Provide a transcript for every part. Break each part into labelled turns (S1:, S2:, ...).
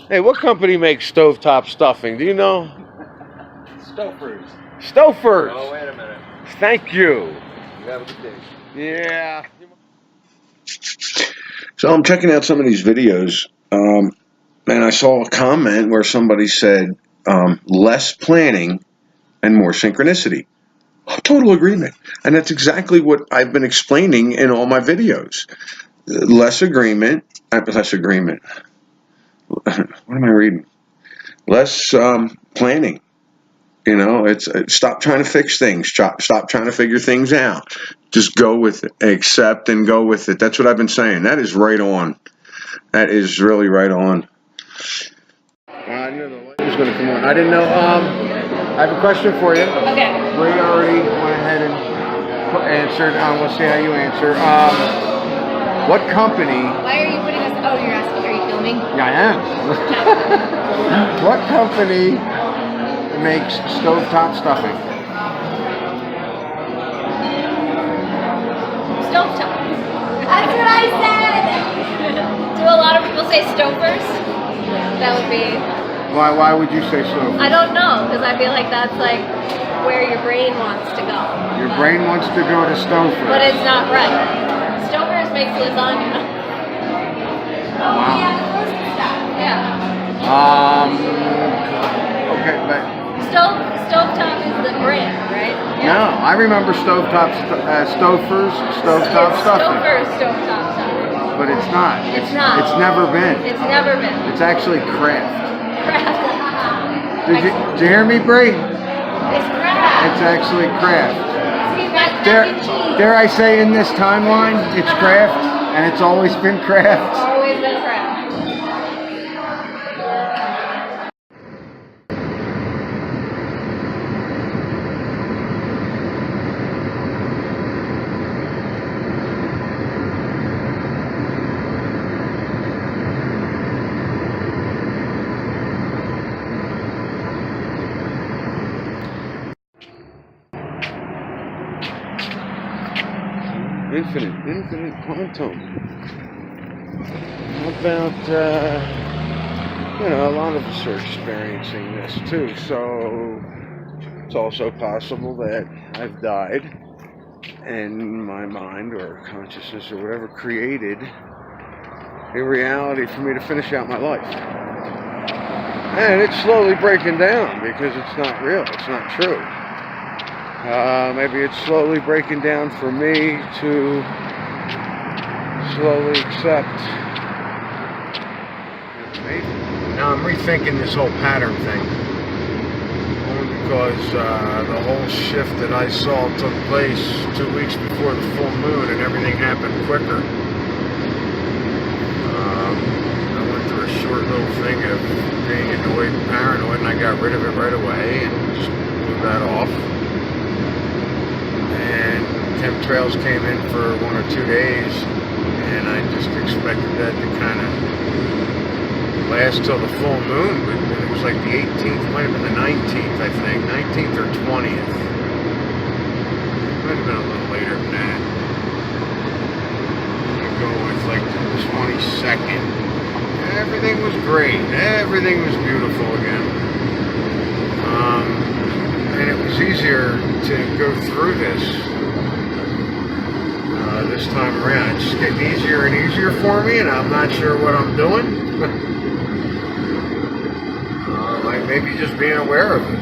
S1: Hey, what company makes stovetop stuffing? Do you know?
S2: Stouffer's.
S1: Stouffer's.
S2: Oh, wait a minute.
S1: Thank you.
S2: You have a good day.
S1: Yeah.
S3: So I'm checking out some of these videos, and I saw a comment where somebody said, less planning and more synchronicity. Total agreement. And that's exactly what I've been explaining in all my videos. Less agreement. What am I reading? Less planning. You know, it's stop trying to fix things. Stop trying to figure things out. Just go with it. Accept and go with it. That's what I've been saying. That is right on. That is really right on. I knew the light was going to come on. I didn't know. I have a question for you.
S4: Okay.
S1: We already went ahead and answered. We'll see how you answer. What company?
S4: Why are you putting us? Oh, you're asking. Are you filming?
S1: Yeah, I am. What company makes stovetop stuffing?
S4: Stovetop. That's what I said. Do a lot of people say Stouffer's? That would be.
S1: Why would you say so?
S4: I don't know, because I feel like that's like where your brain wants to go.
S1: Your brain wants to go to Stouffer's.
S4: But it's not right. Stouffer's makes lasagna.
S1: Wow.
S4: Yeah.
S1: Okay, but
S4: Stovetop is the brand, right?
S1: no, I remember stovetop Stouffer's stovetop stuffing,
S4: Stouffer's stovetop stuffing.
S1: but it's not.
S4: It's not.
S1: It's never been.
S4: It's never been.
S1: It's actually Kraft.
S4: Kraft.
S1: Did you hear me, Bree?
S4: It's Kraft.
S1: It's actually Kraft.
S4: See, that's mac and cheese.
S1: Dare I say, in this timeline, it's Kraft, and it's always been Kraft.
S4: Always been Kraft.
S1: Infinite quantum. How about, a lot of us are experiencing this too, so it's also possible that I've died and my mind or consciousness or whatever created a reality for me to finish out my life. And it's slowly breaking down because it's not real, it's not true. Maybe it's slowly breaking down for me to slowly accept. Maybe. Now I'm rethinking this whole pattern thing. Only because the whole shift that I saw took place 2 weeks before the full moon and everything happened quicker. I went through a short little thing of being annoyed and paranoid, and I got rid of it right away and just blew that off. And chemtrails came in for 1 or 2 days, and I just expected that to kind of last till the full moon, but it was like the 18th, might have been the 19th, I think, 19th or 20th. Might have been a little later than that. I'm gonna go with like the 22nd. Everything was great. Everything was beautiful again. And it was easier to go through this time around. It's just getting easier and easier for me, and I'm not sure what I'm doing. Like maybe just being aware of it.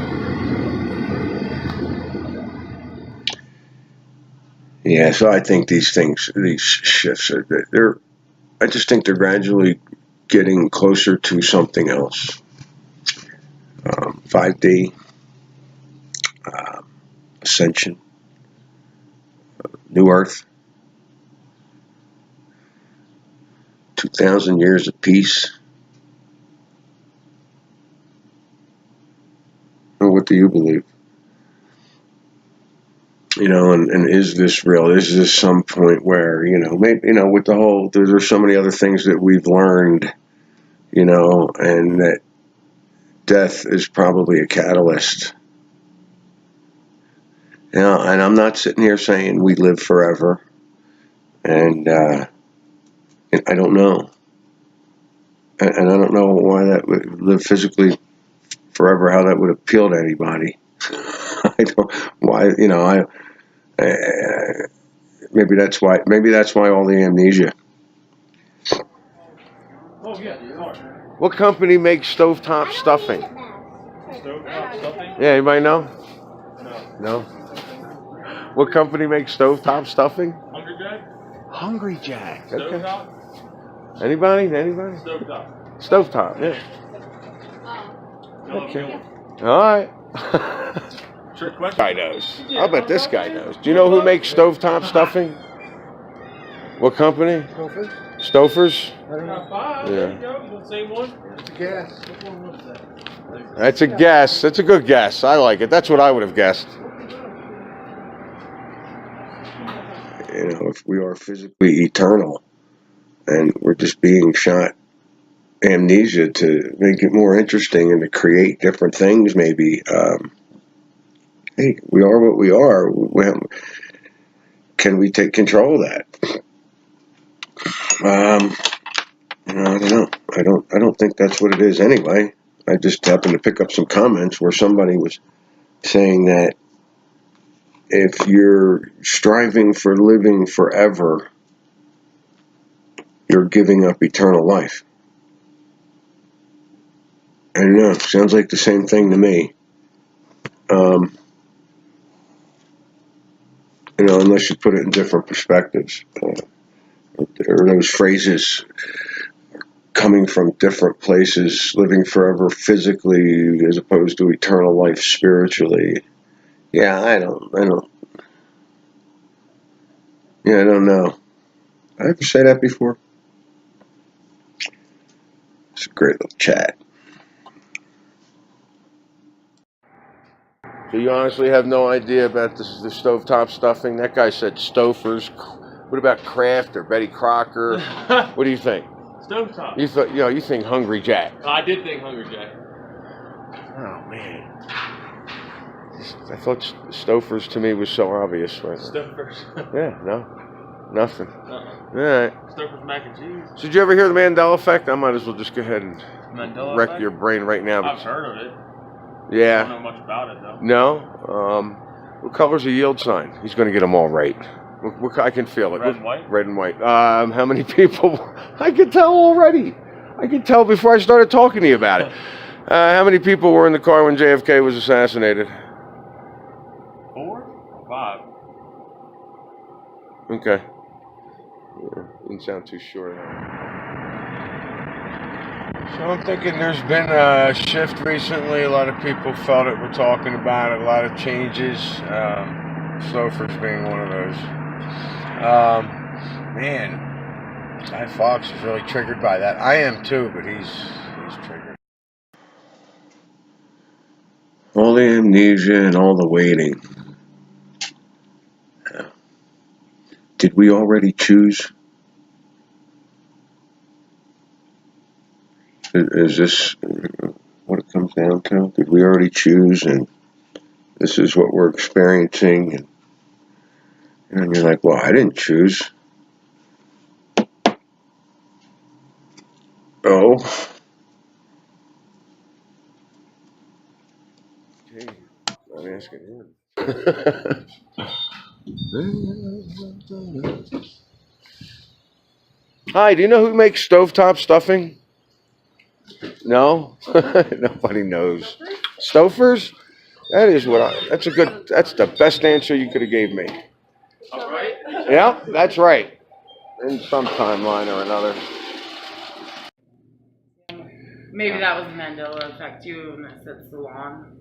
S1: Yeah, so I think these shifts I just think they're gradually getting closer to something else. 5D, ascension, new earth, 2,000 years of peace. Or what do you believe? And is this real? Is this some point where, maybe, with the whole, there's so many other things that we've learned, and that death is probably a catalyst. And I'm not sitting here saying we live forever, and I don't know.
S3: and I don't know why that would live physically forever, how that would appeal to anybody. I don't, why, you know, maybe that's why all the amnesia.
S2: Oh, yeah, you are.
S1: What company makes stovetop stuffing?
S2: Stovetop stuffing?
S1: Yeah, anybody know?
S2: No.
S1: No? What company makes stovetop stuffing?
S2: Hungry Jack?
S1: Hungry Jack. Okay.
S2: Stovetop?
S1: Anybody?
S2: Stovetop.
S1: Stovetop, yeah.
S2: Yellow
S1: Okay.
S2: Miller.
S1: All right.
S2: Trick question.
S1: Guy knows. I'll bet this guy knows. Do you know who makes stovetop stuffing? What company? Stouffer's?
S2: Five.
S1: Yeah.
S2: There you go. You want the same one?
S1: That's a guess. That's a good guess. I like it. That's what I would have guessed.
S3: You know, if we are physically eternal and we're just being shot amnesia to make it more interesting and to create different things, maybe, hey, we are what we are. Can we take control of that? I don't know. I don't think that's what it is anyway. I just happened to pick up some comments where somebody was saying that if you're striving for living forever, you're giving up eternal life. I don't know. Sounds like the same thing to me. You know, unless you put it in different perspectives. Or those phrases coming from different places, living forever physically as opposed to eternal life spiritually. Yeah, I don't know. I ever say that before? It's a great little chat.
S1: So you honestly have no idea about the stovetop stuffing? That guy said Stouffer's. What about Kraft or Betty Crocker? What do you think?
S2: Stovetop.
S1: You think Hungry Jack?
S2: I did think Hungry Jack.
S1: Oh man, I thought Stouffer's to me was so obvious. Right?
S2: Stouffer's.
S1: Yeah, no, nothing.
S2: Uh-uh.
S1: All right.
S2: Stouffer's mac and cheese.
S1: So did you ever hear the Mandela effect? I might as well just go ahead and
S2: Mandela
S1: wreck
S2: effect?
S1: your brain right now.
S2: I've heard of it. I
S1: Yeah.
S2: don't know much about it though.
S1: No. What color's a yield sign? He's going to get them all right. I can feel it.
S2: Red and white?
S1: Red and white. How many people? I could tell already. I could tell before I started talking to you about it. How many people were in the car when JFK was assassinated?
S2: 4 or 5?
S1: Okay. Yeah, didn't sound too sure. So I'm thinking there's been a shift recently. A lot of people felt it. We're talking about it. A lot of changes. Stouffer's being one of those. Man, Guy Fawkes is really triggered by that. I am too, but he's triggered.
S3: All the amnesia and all the waiting. Did we already choose? Is this what it comes down to? Did we already choose and this is what we're experiencing? And you're like, well, I didn't choose. Oh.
S1: Okay, I'm asking him. Hi, do you know who makes stovetop stuffing? No? Nobody knows. Stouffer's? That's the best answer you could have gave me.
S2: All right.
S1: Yeah, that's right. In some timeline or another.
S5: Maybe that was Mandela effect too, and that said salon.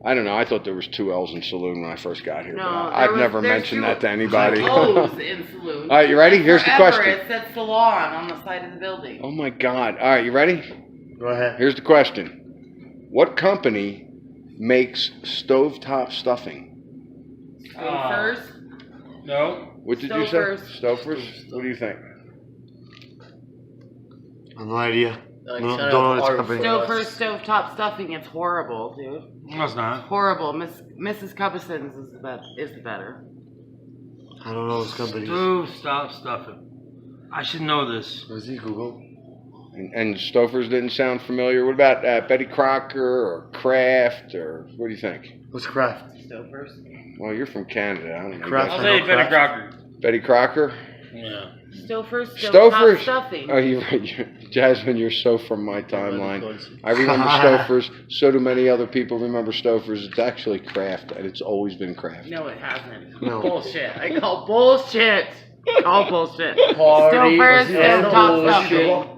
S1: I don't know. I thought there was 2 L's in saloon when I first got here.
S5: No,
S1: but I've never mentioned that to anybody.
S5: O's in saloon.
S1: All right, you ready? Here's the
S5: Forever,
S1: question.
S5: It said salon on the side of the building.
S1: Oh my God. All right, you ready?
S2: Go ahead.
S1: Here's the question. What company makes stovetop stuffing?
S5: Stouffer's.
S2: No.
S1: What did you
S5: Stouffer's.
S1: say? Stouffer's? What do you think?
S6: No idea.
S2: Like,
S6: No,
S2: shut
S6: don't know
S2: up,
S6: this company.
S5: Stouffer's stovetop stuffing. It's horrible, dude.
S6: No, it's not.
S5: Horrible. Mrs. Cubison's is the better.
S6: I don't know this company.
S2: Stove stop stuffing. I should know this.
S6: Was he Google?
S1: And Stouffer's didn't sound familiar. What about Betty Crocker or Kraft, or what do you think?
S6: What's Kraft?
S5: Stouffer's.
S1: Well, you're from Canada. I don't know.
S6: Kraft.
S2: I'll
S6: I
S2: say
S6: know
S2: Betty
S6: Kraft.
S2: Crocker.
S1: Betty Crocker?
S2: Yeah.
S5: Stouffer's.
S1: Stouffer's.
S5: Stuffing.
S1: Oh, Jasmine, you're so from my timeline. I remember Stouffer's. So do many other people remember Stouffer's. It's actually Kraft, and it's always been Kraft.
S5: No, it hasn't.
S6: No.
S5: Bullshit. I call bullshit. Call bullshit.
S2: Party.
S5: Stouffer's,
S2: and
S5: stovetop
S2: bullshit.
S5: stuffing.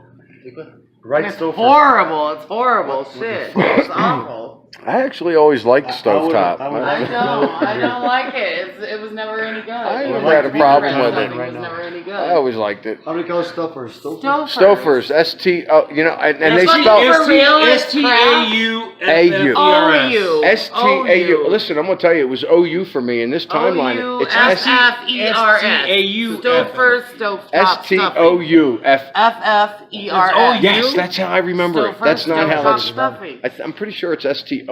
S6: Right,
S5: It's
S6: Stouffer.
S5: horrible. It's horrible. Shit. It's awful.
S1: I actually always liked stovetop.
S6: I would-
S5: I don't like it. It was never any good.
S1: I
S6: never
S1: had a problem with
S5: It
S1: it.
S5: was never any good.
S1: I always liked it.
S6: How do you call Stouffer's?
S1: Stouffer's, S-T-O, you know, and they
S5: That's
S1: spell
S5: like for real, it's
S1: A-U.
S5: O-U.
S1: S-T-A-U. Listen, I'm going to tell you, it was O-U for me in this timeline. It's
S5: O-U-F-F-E-R-S. Stouffer's, stovetop stuffing.
S1: S-T-O-U-F.
S5: F-F-E-R-S.
S1: Yes, that's how I remember it. That's not how
S5: Stovetop
S1: that's
S5: stuffing.
S1: I'm pretty sure it's S-T-O-F.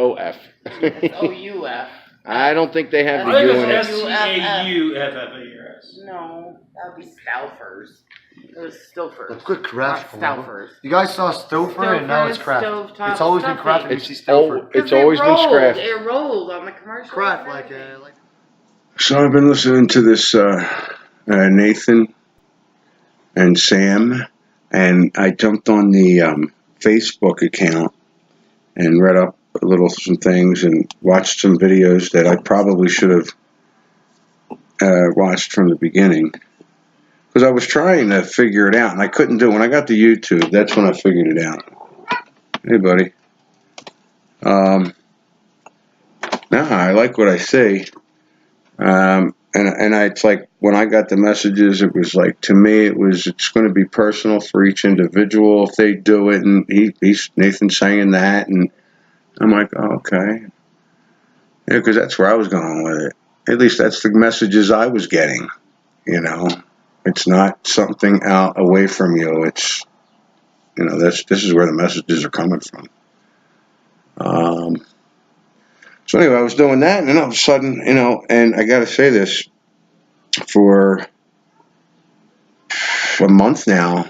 S5: It's O-U-F.
S1: I don't think they have
S2: I
S1: the
S2: think
S1: U
S2: it's
S1: in it.
S2: S-T-A-U-F-F-A-R-S.
S5: No, that would be Stouffer's. It was Stouffer's.
S6: That's good Kraft.
S5: Not Stouffer's.
S6: You guys saw Stouffer and now it's Kraft.
S5: Stovetop
S6: It's always been
S5: stuffing.
S6: Kraft and you
S1: It's,
S6: see Stouffer.
S1: it's always been Scraft.
S5: It rolled on the commercial.
S6: Kraft, like.
S3: So I've been listening to this Nathan and Sam, and I jumped on the Facebook account and read up a little some things and watched some videos that I probably should have watched from the beginning, because I was trying to figure it out and I couldn't do it. When I got to YouTube, that's when I figured it out. Hey, buddy. No, I like what I see. And it's like, when I got the messages, it was like, to me, it's going to be personal for each individual if they do it. And he's Nathan saying that, and I'm like, oh, okay. Yeah, because that's where I was going with it. At least that's the messages I was getting, you know. It's not something out away from you. It's, you know, this is where the messages are coming from. So anyway, I was doing that, and then all of a sudden, you know, and I got to say this, for a month now,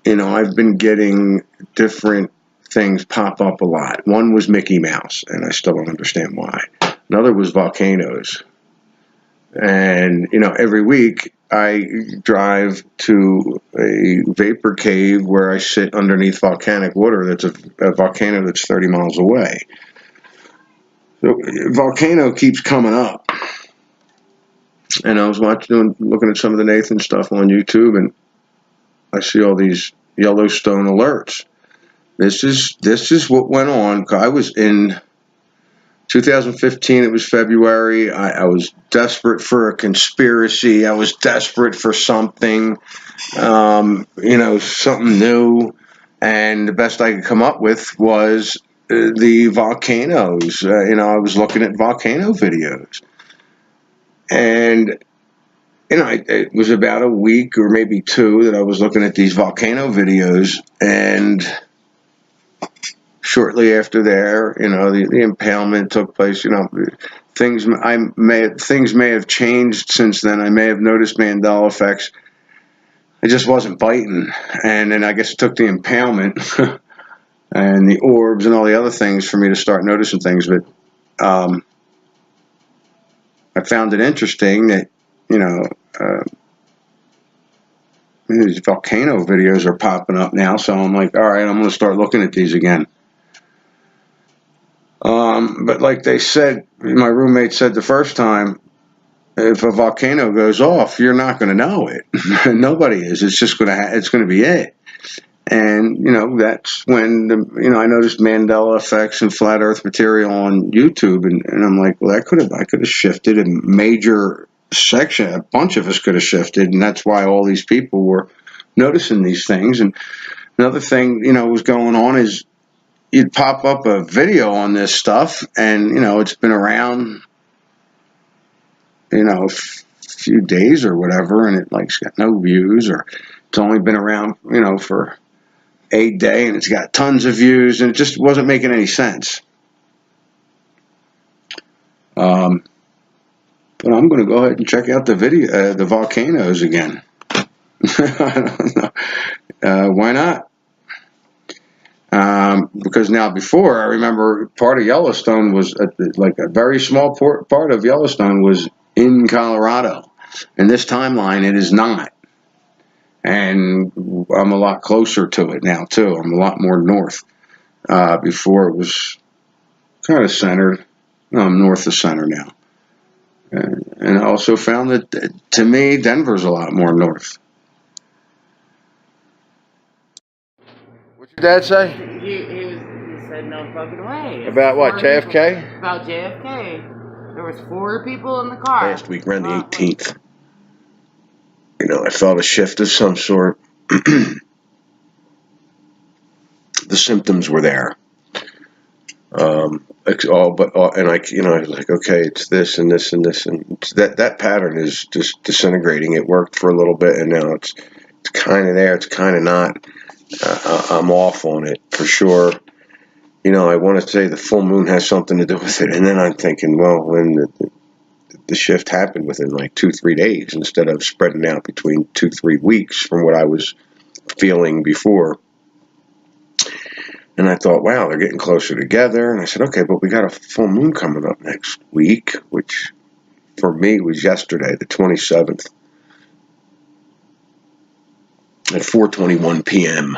S3: you know, I've been getting different things pop up a lot. One was Mickey Mouse, and I still don't understand why. Another was volcanoes. And, you know, every week I drive to a vapor cave where I sit underneath volcanic water. That's a volcano that's 30 miles away. So volcano keeps coming up. And I was looking at some of the Nathan stuff on YouTube, and I see all these Yellowstone alerts. This is what went on. I was in 2015, it was February. I was desperate for a conspiracy. I was desperate for something, you know, something new. And the best I could come up with was the volcanoes. You know, I was looking at volcano videos. And, you know, it was about a week or maybe two that I was looking at these volcano videos, and shortly after there, you know, the impalement took place. You know, things may have changed since then. I may have noticed Mandela effects. I just wasn't biting, and then I guess it took the impalement and the orbs and all the other things for me to start noticing things. But I found it interesting that, you know, these volcano videos are popping up now, so I'm like, all right, I'm going to start looking at these again. But like they said, my roommate said the first time, if a volcano goes off, you're not going to know it. Nobody is. It's just it's going to be it. And, you know, that's when, I noticed Mandela effects and flat earth material on YouTube. And I'm like, well, I could have shifted a major section. A bunch of us could have shifted. And that's why all these people were noticing these things. And another thing, you know, was going on is you'd pop up a video on this stuff, and, you know, it's been around, you know, a few days or whatever, and it's got no views, or it's only been around, you know, for a day, and it's got tons of views, and it just wasn't making any sense. But I'm going to go ahead and check out the video, the volcanoes again. I don't know. Why not? Because now before, I remember part of Yellowstone was like a very small part of Yellowstone was in Colorado. In this timeline, it is not. And I'm a lot closer to it now, too. I'm a lot more north. Before it was kind of centered. No, I'm north of center now. And I also found that, to me, Denver's a lot more north.
S1: What's your dad say?
S5: He said no fucking way. It's
S1: About what,
S5: 4 people.
S1: JFK?
S5: About JFK. There was 4 people in the car.
S3: Last week, around the 18th. You know, I felt a shift of some sort. The symptoms were there. And I was like, okay, it's this and this and this, and that pattern is just disintegrating. It worked for a little bit, and now it's kind of there. It's kind of not. I'm off on it for sure. You know, I want to say the full moon has something to do with it, and then I'm thinking, well, when the shift happened within like 2-3 days instead of spreading out between 2-3 weeks from what I was feeling before. And I thought, wow, they're getting closer together. And I said, okay, but we got a full moon coming up next week, which for me was yesterday, the 27th, at 4:21 p.m.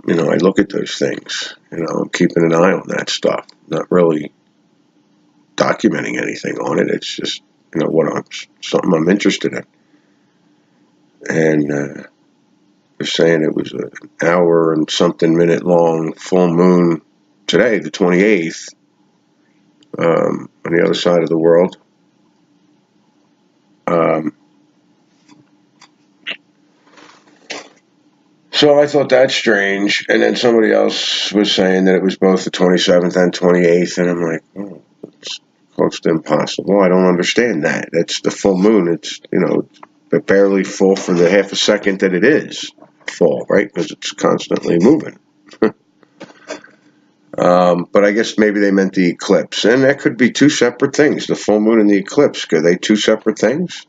S3: You know, I look at those things. You know, I'm keeping an eye on that stuff. Not really documenting anything on it. It's just, you know, something I'm interested in. And they're saying it was an hour and something minute long full moon today, the 28th, on the other side of the world. So I thought that's strange. And then somebody else was saying that it was both the 27th and 28th. And I'm like, oh, it's close to impossible. I don't understand that. That's the full moon. It's, you know, barely full for the half a second that it is full, right? Because it's constantly moving. But I guess maybe they meant the eclipse. And that could be two separate things. The full moon and the eclipse. Are they two separate things?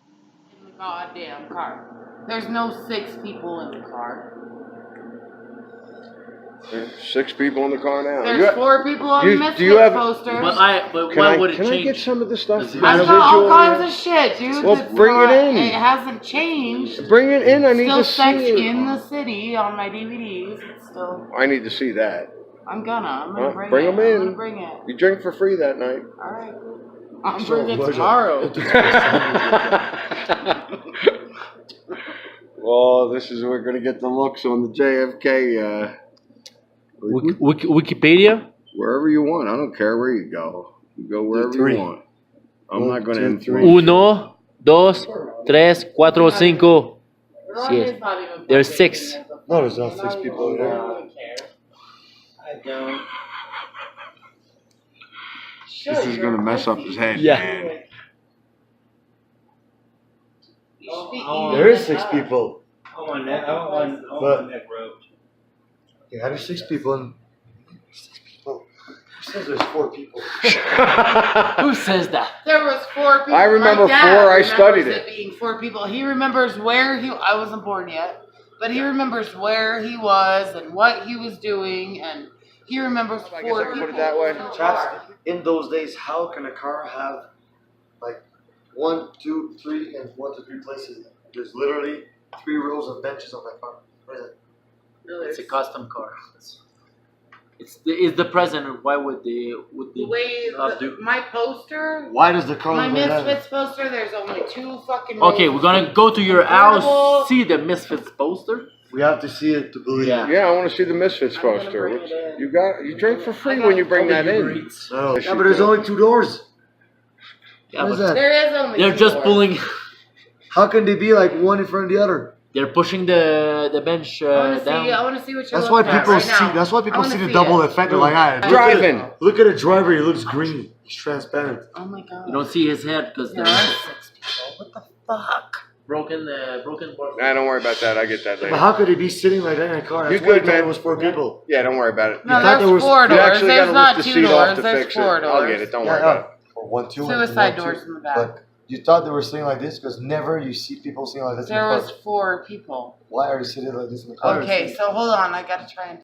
S5: In the goddamn car. There's no 6 people in the car.
S1: There's 6 people in the car now.
S5: There's 4 people on the Misfits posters.
S2: But why would it
S1: Can I
S2: change?
S1: get some of this stuff?
S5: I've got all kinds of shit, dude.
S1: Well,
S5: that's
S1: bring it
S5: not-
S1: in.
S5: It hasn't changed.
S1: Bring it in. I need
S5: Still
S1: to
S5: Sex
S1: see it.
S5: in the City on my DVDs. It's still.
S1: I need to see that.
S5: I'm gonna bring
S1: bring
S5: it.
S1: 'em
S5: I'm
S1: in.
S5: gonna bring it.
S1: You drink for free that night.
S5: All right. I'll bring it tomorrow.
S1: Well, this is we're gonna get the looks on the JFK.
S2: Wikipedia?
S1: Wherever you want. I don't care where you go. You go wherever you want. I'm not gonna influence.
S2: 1, 2, 3, 4, 5. Yes. There's 6.
S6: No, there's not 6 people over there.
S5: I don't.
S1: This is gonna mess up his head.
S2: Yeah.
S1: Man.
S6: There is 6 people.
S7: I want neck roped.
S6: Yeah, there's 6 people and 6 people. Who says there's 4 people?
S2: Who says that?
S5: There was 4 people.
S1: I remember
S5: My dad
S1: 4, I
S5: remembers
S1: studied it.
S5: Being 4 people. He remembers where I wasn't born yet, but he remembers where he was and what he was doing, and he remembers 4
S1: I guess I can
S5: people.
S1: put it that way.
S6: Chaps, in those days, how can a car have like 1, 2, 3, and 1 to 3 places? There's literally 3 rows of benches on that car. What is it?
S2: It's a custom car. It's the present. Why would they
S5: The way
S2: do?
S5: my poster,
S6: Why does the car
S5: my
S6: look like that?
S5: Misfits poster, there's only 2 fucking rows.
S2: Okay, we're gonna go to your house, see the Misfits poster.
S6: We have to see it to believe
S2: Yeah.
S6: it.
S1: Yeah, I want to see the Misfits
S5: I'm gonna
S1: poster.
S5: bring
S1: Which,
S5: it in.
S1: you drink for free when you bring that in.
S6: No. Yeah, but there's only 2 doors.
S2: Yeah,
S6: What is
S2: but
S6: that?
S5: There is only
S2: they're
S5: 2
S2: just
S5: doors.
S2: pulling.
S6: How can they be like one in front of the other?
S2: They're pushing the bench
S5: I
S2: down.
S5: want to see what you're
S6: That's why
S5: looking at
S6: people
S5: right
S6: see.
S5: now.
S6: That's why
S5: I
S6: people
S5: wanna
S6: see the
S5: see
S6: double
S5: it.
S6: effect. They're like, ah,
S1: Driving.
S6: Look at a driver. He looks green. He's transparent.
S5: Oh my god.
S2: You don't see his head because
S5: There
S2: the
S5: are 6 people. What the fuck?
S2: broken board.
S1: Nah, don't worry about that. I get that
S6: But
S1: later.
S6: how could they be sitting like that in a car? That's
S1: You
S6: why
S1: good,
S6: I thought
S1: man.
S6: it was 4 people.
S1: Yeah, don't worry about it.
S5: No,
S6: thought
S5: there's
S6: there was-
S5: 4
S1: You
S5: doors.
S1: actually
S5: There's
S1: gotta
S5: not
S1: lift the
S5: 2
S1: seat off
S5: doors.
S1: to
S5: There's
S1: fix
S5: 4
S1: it.
S5: doors.
S1: I'll get it. Don't worry about it.
S6: For 1, 2,
S5: Suicide
S6: and 1, 2.
S5: doors in the back.
S6: But You thought they were sitting like this because never you see people sitting like this in
S5: There
S6: the
S5: was
S6: car.
S5: 4 people.
S6: Why are you sitting like this in the car?
S5: Okay, so hold on. I gotta try and.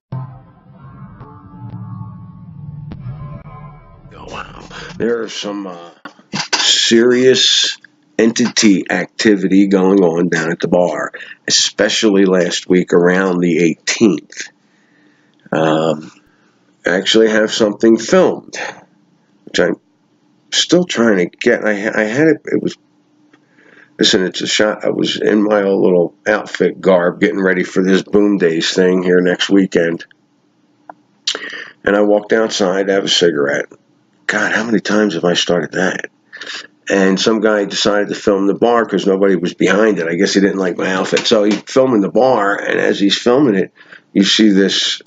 S3: Oh, wow. There's some serious entity activity going on down at the bar, especially last week around the 18th. I actually have something filmed, which I'm still trying to get. I had it. It was. Listen, it's a shot. I was in my old little outfit garb, getting ready for this Boom Days thing here next weekend, and I walked outside to have a cigarette. God, how many times have I started that? And some guy decided to film the bar because nobody was behind it. I guess he didn't like my outfit. So he's filming the bar, and as he's filming it, you see this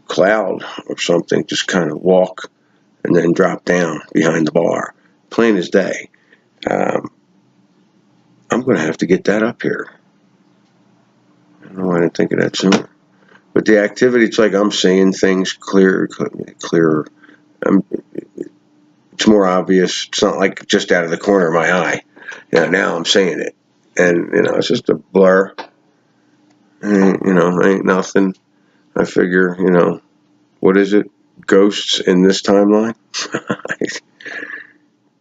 S3: cloud or something just kind of walk and then drop down behind the bar. Plain as day. I'm going to have to get that up here. I don't know why I didn't think of that sooner. But the activity, it's like I'm seeing things clearer. It's more obvious. It's not like just out of the corner of my eye. Now I'm seeing it. And, it's just a blur. Ain't nothing. I figure, what is it? Ghosts in this timeline?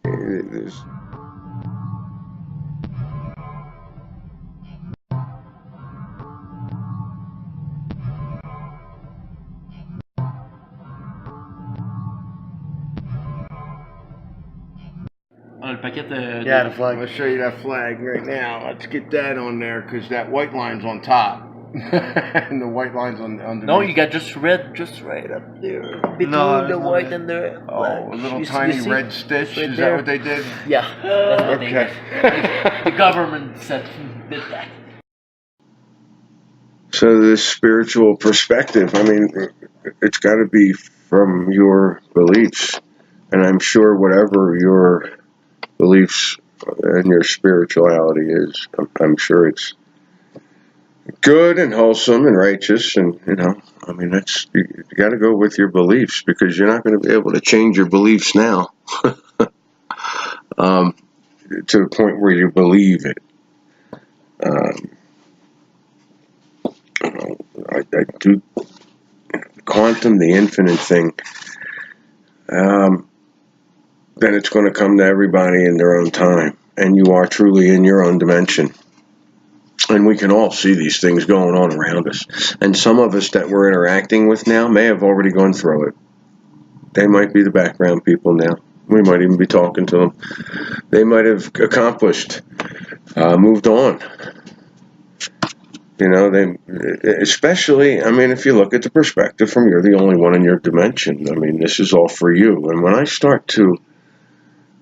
S3: There's...
S2: El paquete.
S6: Yeah, the
S1: I'm
S6: flag.
S1: going to show you that flag right now. Let's get that on there because that white line's on top. And the white line's on underneath.
S2: No, you got just right up there between
S6: No,
S2: the
S6: it's
S2: white
S6: not.
S2: and the
S1: Oh,
S2: black.
S1: a little
S2: You
S1: tiny
S2: see?
S1: red stitch.
S2: Right
S1: Is
S2: there.
S1: that what they did?
S2: Yeah, that's what they
S1: Okay.
S2: did. The government did that.
S3: So this spiritual perspective, I mean, it's got to be from your beliefs. And I'm sure whatever your beliefs and your spirituality is, I'm sure it's good and wholesome and righteous. And, I mean, you got to go with your beliefs because you're not going to be able to change your beliefs now to the point where you believe it. I do quantum, the infinite thing. Then it's going to come to everybody in their own time, and you are truly in your own dimension. And we can all see these things going on around us. And some of us that we're interacting with now may have already gone through it. They might be the background people now. We might even be talking to them. They might have accomplished, moved on. Especially, I mean, if you look at the perspective from you're the only one in your dimension, I mean, this is all for you. And when I start to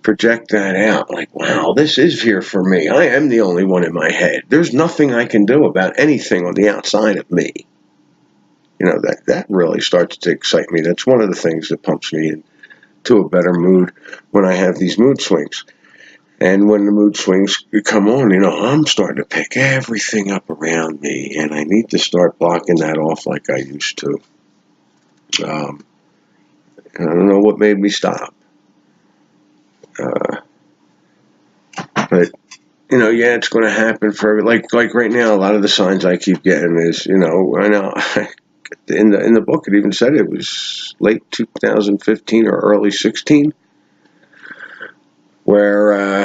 S3: project that out, like, wow, this is here for me. I am the only one in my head. There's nothing I can do about anything on the outside of me. That really starts to excite me. That's one of the things that pumps me into a better mood when I have these mood swings. And when the mood swings come on, I'm starting to pick everything up around me, and I need to start blocking that off like I used to. I don't know what made me stop. But, it's going to happen for, like right now, a lot of the signs I keep getting is, I know, in the book it even said it was late 2015 or early 16, where, I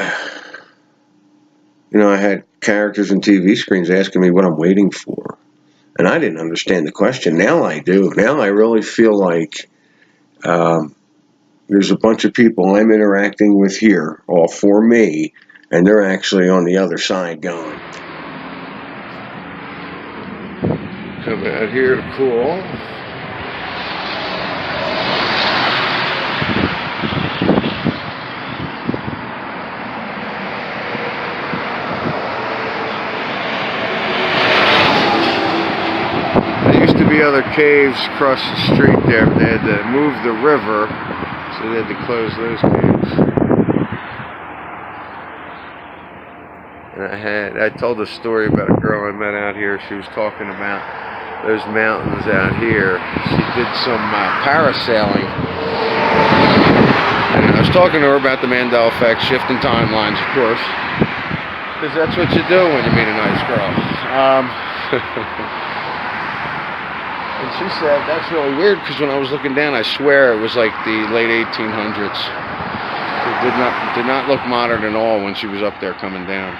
S3: had characters in TV screens asking me what I'm waiting for. And I didn't understand the question. Now I do. Now I really feel like there's a bunch of people I'm interacting with here, all for me, and they're actually on the other side going.
S1: Come out here to cool. There used to be other caves across the street there, but they had to move the river, so they had to close those caves. And I told a story about a girl I met out here. She was talking about those mountains out here. She did some parasailing. was talking to her about the Mandela effect, shifting timelines, of course, because that's what you do when you meet a nice girl. And she said, that's really weird, because when I was looking down, I swear it was like the late 1800s. It did not look modern at all when she was up there coming down.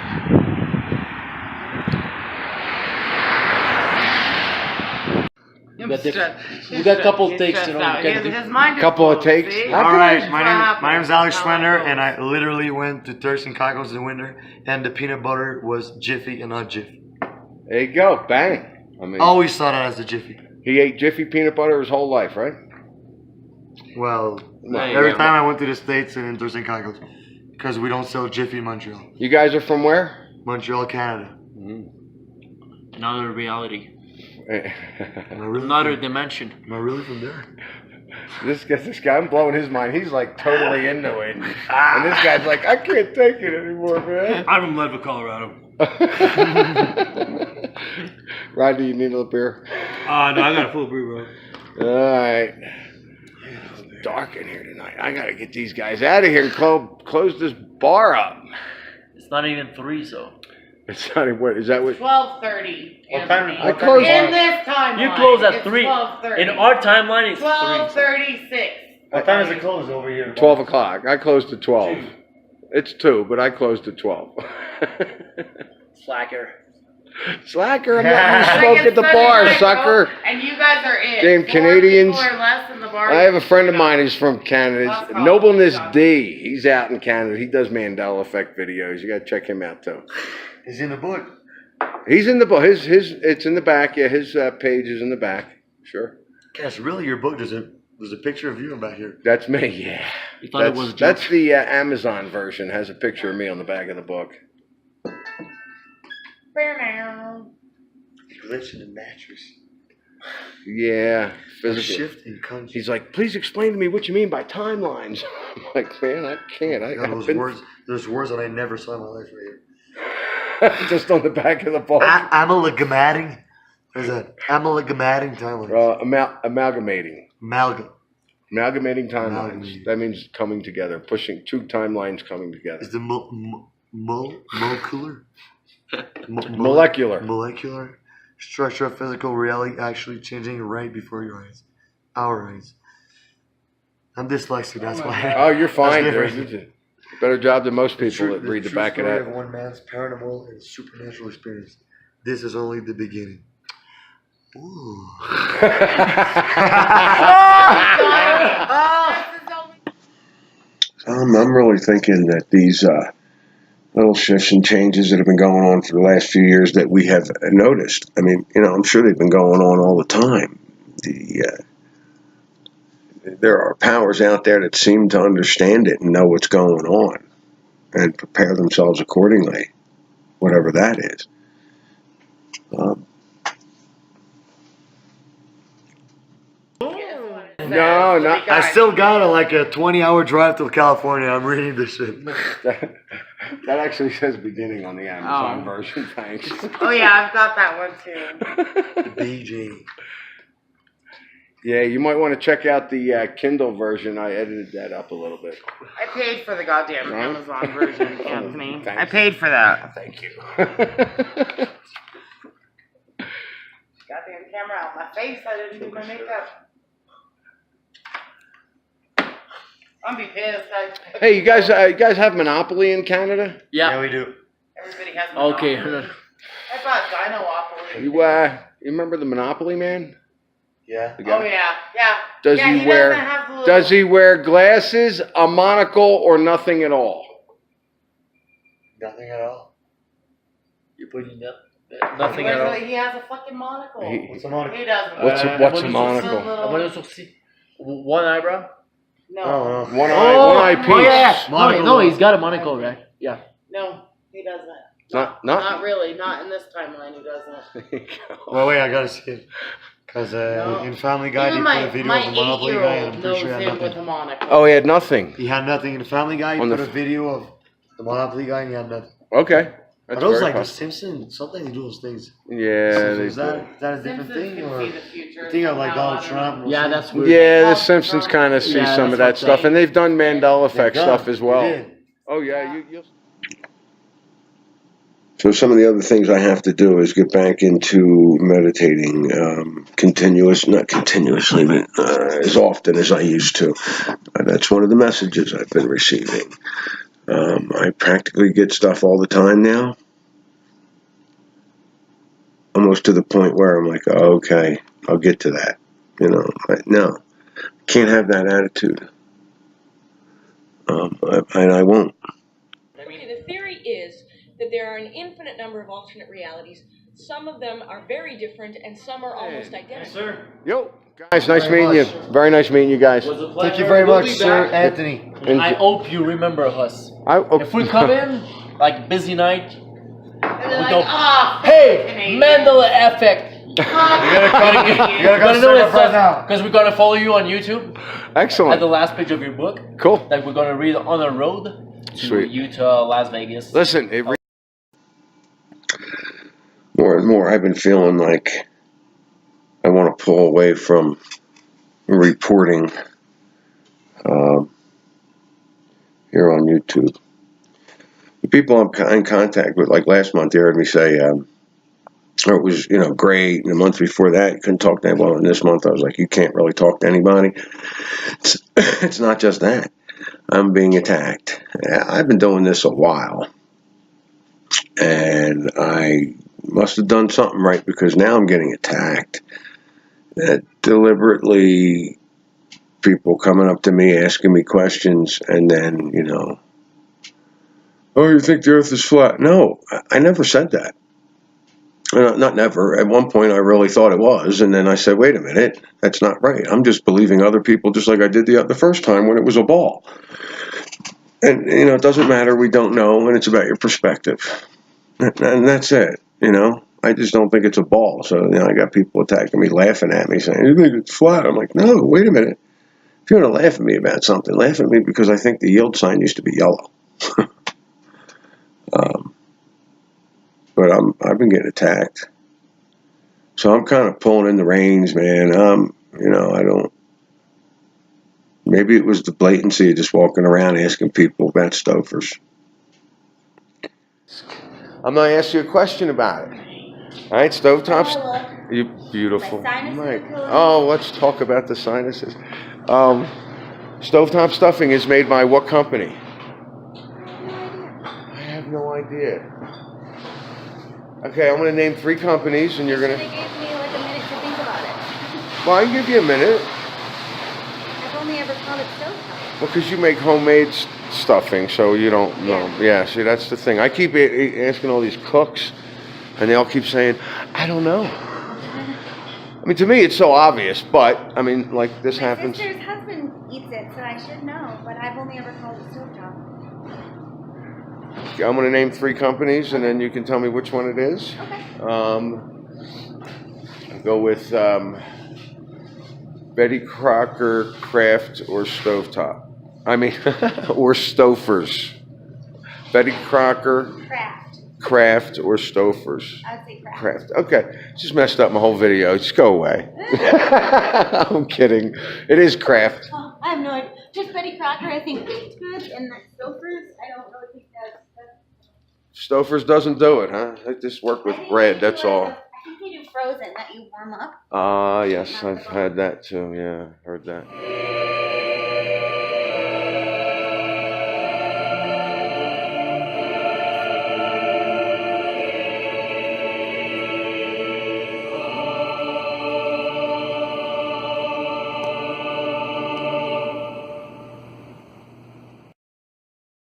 S2: We got a couple takes, you know.
S1: Couple of takes.
S5: See?
S1: How
S6: All
S1: come
S6: right,
S1: it's-
S6: my name's Alex Schwender, and I literally went to Thurston Cockles in the winter, and the peanut butter was Jiffy and not Jiffy.
S1: There you go, bang. I mean,
S6: Always thought it as the Jiffy.
S1: he ate Jiffy peanut butter his whole life, right?
S6: Well,
S2: Hey,
S6: every
S2: yeah,
S6: time I went to the States and in Thurston Cockles, because we don't sell Jiffy in Montreal.
S1: You guys are from where?
S6: Montreal, Canada.
S2: Another reality.
S6: Am I really
S2: Another
S6: from,
S2: dimension.
S6: am I really from there?
S1: This guy, I'm blowing his mind. He's like totally into it. And this guy's like, I can't take it anymore, man.
S7: I'm from Leadville, Colorado.
S1: Rod, do you need a little beer?
S7: No, I got a full brew, bro.
S1: Alright. It's dark in here tonight. I gotta get these guys out of here and close this bar up.
S2: It's not even 3, so.
S1: It's not even, what, is that what?
S5: 12:30.
S6: What time-
S5: Anthony.
S1: I closed-
S5: In this timeline.
S2: You close at
S5: it's
S2: 3.
S5: 12:30.
S2: In our timeline, it's 3.
S5: 12:36.
S6: What time is it closed over here?
S1: 12 o'clock. I closed at 12. It's 2, but I closed at 12.
S2: Slacker.
S1: Slacker, I'm letting you
S5: Like
S1: smoke
S5: it's
S1: at the
S5: Sunday
S1: bar,
S5: night,
S1: sucker.
S5: bro, and you guys are in.
S1: Damn
S5: 4
S1: Canadians.
S5: people or less in the bar.
S1: I have a friend of mine who's from Canada.
S5: That's
S1: It's Nobleness
S5: awesome.
S1: D. He's out in Canada. He does Mandela Effect videos. You gotta check him out too.
S6: He's in the book.
S1: He's in the book. His it's in the back. Yeah, his page is in the back. Sure.
S6: Yes, really, your book. There's a picture of you back here.
S1: That's me. Yeah.
S2: You thought it was a joke?
S1: That's the Amazon version. Has a picture of me on the back of the book.
S6: Glitch in the mattress.
S1: Yeah.
S6: A
S1: Physical.
S6: shift in country.
S1: He's like, please explain to me what you mean by timelines. I'm like, man, I can't.
S6: God,
S1: I've been
S6: there's words that I never saw in my life right here.
S1: just on the back of the book.
S6: Amalgamating. There's an amalgamating timeline.
S1: Amalgamating. Amalgamating timelines.
S6: Amalgamating.
S1: That means coming together, pushing 2 timelines coming together.
S6: Is the molecular?
S1: Molecular.
S6: Molecular structure of physical reality actually changing right before your eyes. Our eyes. I'm dyslexic, that's why.
S1: Oh, you're fine,
S6: That's
S1: dude.
S6: different.
S1: You did a better job than most people
S6: True-
S1: that read the
S6: true
S1: back of
S6: story
S1: that.
S6: one man's paranormal and supernatural experience. This is only the beginning. Ooh.
S3: I'm really thinking that these little shifts and changes that have been going on for the last few years that we have noticed. I mean, I'm sure they've been going on all the time. There are powers out there that seem to understand it and know what's going on and prepare themselves accordingly, whatever that is.
S1: No, not.
S6: I still got like a 20-hour drive to California. I'm reading this shit.
S1: That actually says beginning on the Amazon
S5: Oh.
S1: version. Thanks.
S5: Oh yeah, I've got that one too.
S6: BJ.
S1: Yeah, you might want to check out the Kindle version. I edited that up a little bit.
S5: I paid for the goddamn
S1: Huh?
S5: Amazon version, Anthony.
S1: Thanks.
S5: I paid for that.
S1: Thank you.
S5: Goddamn camera out my face. I didn't do my makeup. I'm be pissed.
S1: Hey, you guys have Monopoly in Canada?
S2: Yeah.
S6: we do.
S5: Everybody has
S2: Okay.
S5: Monopoly. I bought Dino-opoly.
S1: You remember the Monopoly man?
S6: Yeah.
S1: The
S5: Oh
S1: guy?
S5: yeah.
S1: Does
S5: Yeah,
S1: he wear?
S5: doesn't have the little-
S1: Does he wear glasses, a monocle, or nothing at all?
S6: Nothing at all.
S2: You're putting up
S5: He
S2: nothing
S5: wears
S2: at all.
S5: He has a fucking monocle.
S1: He-
S6: What's a monocle?
S5: He doesn't.
S1: What's a
S2: Abonne
S1: monocle?
S2: sourcil. One eyebrow?
S5: No.
S6: Oh, no.
S1: One eye piece.
S2: Oh yeah.
S6: Monocle.
S2: No, he's got a monocle, right? Yeah.
S5: No, he doesn't.
S1: Not.
S5: really. Not in this timeline. He doesn't.
S6: Well, wait, I gotta see it. Because
S5: No.
S6: in Family Guy,
S5: Even
S6: they put
S5: my
S6: a video of the Monopoly guy, and
S5: 8-year-old
S6: I'm
S5: knows
S6: pretty sure he had
S5: him with a
S6: nothing.
S5: monocle.
S1: Oh, he had nothing.
S6: He had nothing. In Family Guy, he
S1: On
S6: put
S1: the
S6: a video of the Monopoly guy, and he had nothing.
S1: Okay. That's
S6: Are those
S1: very
S6: like the
S1: possible.
S6: Simpsons? Something they do those things.
S1: Yeah,
S6: So
S1: they
S6: is
S1: do.
S6: that a different
S5: Simpsons
S6: thing,
S5: can
S6: or
S5: see the future
S6: thing of like
S5: somehow,
S6: Donald
S5: I don't
S6: Trump?
S5: know.
S6: or
S2: Yeah,
S6: something?
S2: that's weird.
S1: Yeah, the
S5: Oh,
S1: Simpsons
S5: Trump.
S1: kind of see
S2: Yeah,
S1: some of
S2: that's
S1: that stuff,
S2: fucked up.
S1: and they've done Mandela effect
S6: They've
S1: stuff
S6: done.
S1: as well.
S6: They did.
S1: Oh yeah, you'll.
S3: So some of the other things I have to do is get back into meditating, not continuously, but as often as I used to. That's one of the messages I've been receiving. I practically get stuff all the time now, almost to the point where I'm like, oh, okay, I'll get to that. No, can't have that attitude, and I won't.
S8: Okay, the theory is that there are an infinite number of alternate realities. Some of them are very different, and some are almost identical.
S7: Sir.
S1: Yo, guys, nice
S6: Very
S1: meeting you.
S6: much.
S1: Very nice meeting you guys.
S2: Was a pleasure.
S6: Thank you very
S2: We'll
S6: much,
S2: be
S6: sir,
S2: back.
S6: Anthony.
S1: And-
S2: I hope you remember us.
S1: Oh,
S2: If we come in, like busy night,
S5: And they're
S2: we
S5: like,
S2: go,
S5: "Ah,
S2: hey,
S5: Canadian."
S2: Mandela effect.
S6: You gotta come. You gotta come
S2: know
S6: stand up right now.
S2: because we're gonna follow you on YouTube at the
S1: excellent.
S2: last page of your book
S1: Cool.
S2: that we're gonna read on the road to
S1: Sweet.
S2: Utah, Las Vegas.
S1: Listen,
S3: More and more, I've been feeling like I want to pull away from reporting here on YouTube. The people I'm in contact with, like last month, they heard me say, it was, great. And the month before that, you couldn't talk to anyone. And this month, I was like, you can't really talk to anybody. It's not just that. I'm being attacked. I've been doing this a while. And I must have done something right because now I'm getting attacked. Deliberately, people coming up to me, asking me questions, and then, oh, you think the earth is flat? No, I never said that. Not never. At one point, I really thought it was, and then I said, wait a minute, that's not right. I'm just believing other people just like I did the first time when it was a ball. And, it doesn't matter. We don't know, and it's about your perspective. And that's it, I just don't think it's a ball. So, I got people attacking me, laughing at me, saying, you think it's flat? I'm like, no, wait a minute. If you're going to laugh at me about something, laugh at me because I think the yield sign used to be yellow. But I've been getting attacked. So I'm kind of pulling in the reins, man. I don't. Maybe it was the blatancy of just walking around asking people about Stofers.
S1: I'm going to ask you a question about it. All right, stovetops.
S4: Hello.
S1: You beautiful.
S4: My sinuses are killing me.
S1: Oh, let's talk about the sinuses. Stovetop stuffing is made by what company? I have no idea. Okay, I'm going to name 3 companies, and you're going
S4: They
S1: to.
S4: gave me like a minute to think about it.
S1: Well, I can give you a minute.
S4: I've only ever called it stovetop.
S1: Well, because you make homemade stuffing, so you don't know. Yeah, see, that's the thing. I keep asking all these cooks, and they all keep saying, I don't know. I mean, to me, it's so obvious, but, I mean, like, this
S4: My
S1: happens.
S4: sister's husband eats it, so I should know, but I've only ever called it stovetop.
S1: I'm going to name 3 companies, and then you can tell me which one it is.
S4: Okay.
S1: I'll go with Betty Crocker, Kraft, or Stovetop. Or Stofers. Betty Crocker, Kraft, or Stofers.
S4: I would say Kraft.
S1: Kraft. Okay. Just messed up my whole video. Just go away. I'm kidding. It is Kraft.
S4: Oh, I have no idea. Just Betty Crocker, I think, baked good, and the Stouffer's, I don't really think that's.
S1: Stofers doesn't do it, huh? They just work with bread, that's all.
S4: I think they do frozen that you warm up.
S1: Yes, I've had that too. Yeah, heard that.